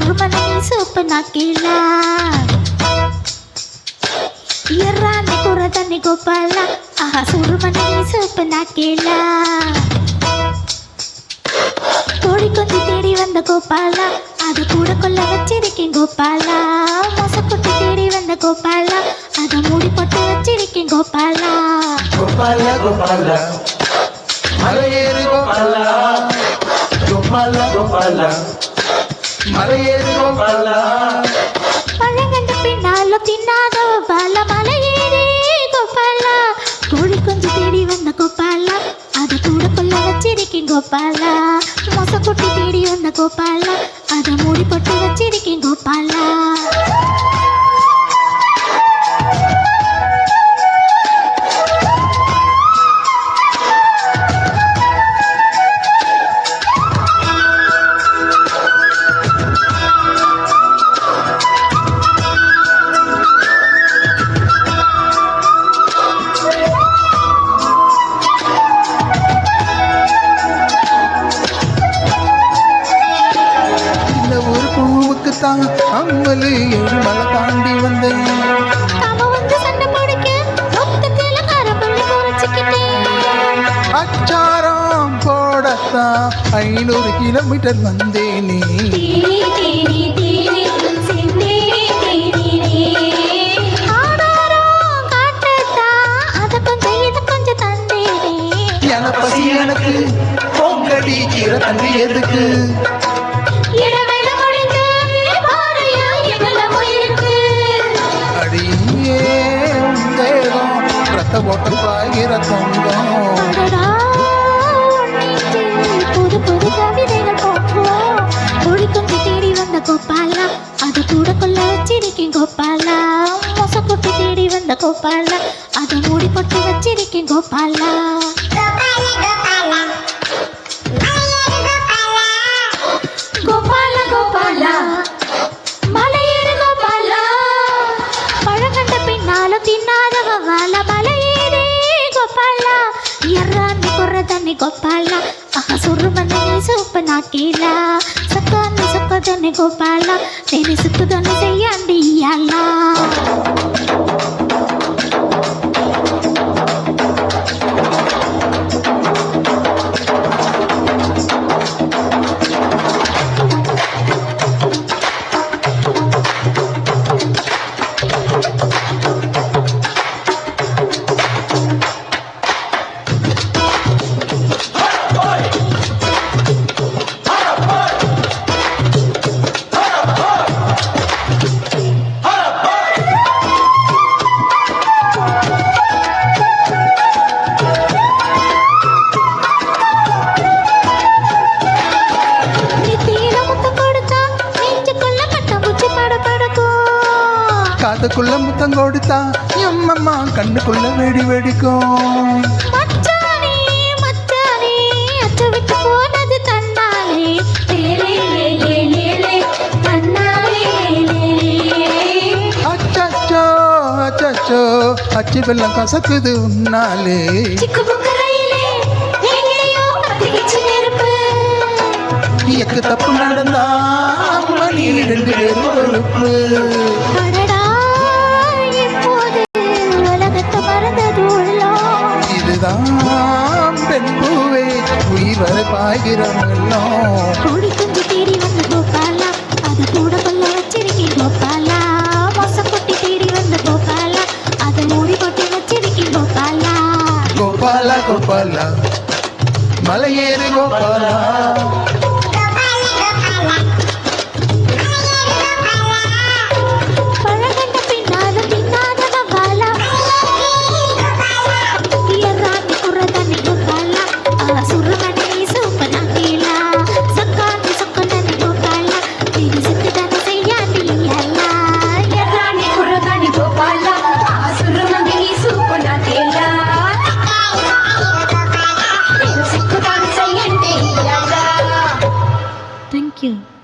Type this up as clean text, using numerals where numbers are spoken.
సుర్మని సూపు నాకిలా ఎర్రాని కుర్రదని గోపాల ఆహా సుర్మని సూపు నాకిలా கோடி கொஞ்சி தேடி வந்த கோபாலா அது கூட கொள்ள வச்சிருக்கேன் கோபாலா மொசக்குட்டி தேடி வந்த கோபாலா அதை மூடி போட்டு வச்சிருக்கேன் கோபாலா கோபாலா கோபாலா மலையேறு கோபாலா கோபாலா கோபாலா மலையேறு கோபாலா பழங்கண்ட பின்னாலும் தின்னாத கோபாலா மலையேறி கோபாலா கோடி கொஞ்சி தேடி வந்த கோபாலா அதை கூட கொள்ள வச்சிருக்கேன் கோபாலா மொசக்குட்டி தேடி வந்த கோபாலா அதை மூடி போட்டு வச்சிருக்கேன் கோபாலா அம்மலு ஏழுமலை தாண்டி வந்தேன் அச்சாரம் போடத்தான் 500 கிலோமீட்டர் வந்தேனே என பசி எனக்கு பொங்கடி கீரை தண்ணி எதுக்கு ஓட்ட பாயிர தங்கம் புது புது கவிதைகள் போக்குவோம் ஒளி கொஞ்சம் தேடி வந்த கோபாலா அது கூட கொள்ள வச்சிருக்கேன் கோபாலா மொசக்குட்டி தேடி வந்த கோபாலா அதை மூடி போட்டு வச்சிருக்கேன் கோபாலா கோபாலா கோபாலா மலையேறு கோபாலா பழங்கண்ட பின்னாலும் தின்னாத கோபாலா மலையேறி கோபாலா ఎర్రాన్ని కుర్రదాన్ని గోపాల ఆహా సుర్రుమని సూపు నాకిలా సక్కాన్ని సక్కదాన్ని గోపాల నేను సుక్కుదాన్ని చెయ్యండి ఇయ్యాలా காதுக்குள்ள முத்தம் கொடுத்தா எம்மம்மா கண்ணுக்குள்ள வெடி வெடிக்கும் அச்சோ அச்சோ அச்சு வெள்ளம் கசக்குது உன்னாலே எக்கு தப்பு நடந்தா அம்மா நீ 2 பேரும் பொறுப்பு இதுதான் பெண் பூவே உயிர் வரை பாய்கிறோம் கோடி குஞ்சு தேடி வந்த கோபாலா அதை கூட கொள்ள வச்சிருக்கேன் கோபாலா மொசக்குட்டி தேடி வந்த கோபாலா அதை மூடி போட்டு வச்சிருக்கேன் கோபாலா கோபாலா கோபாலா மலையேறு கோபாலா Thank you.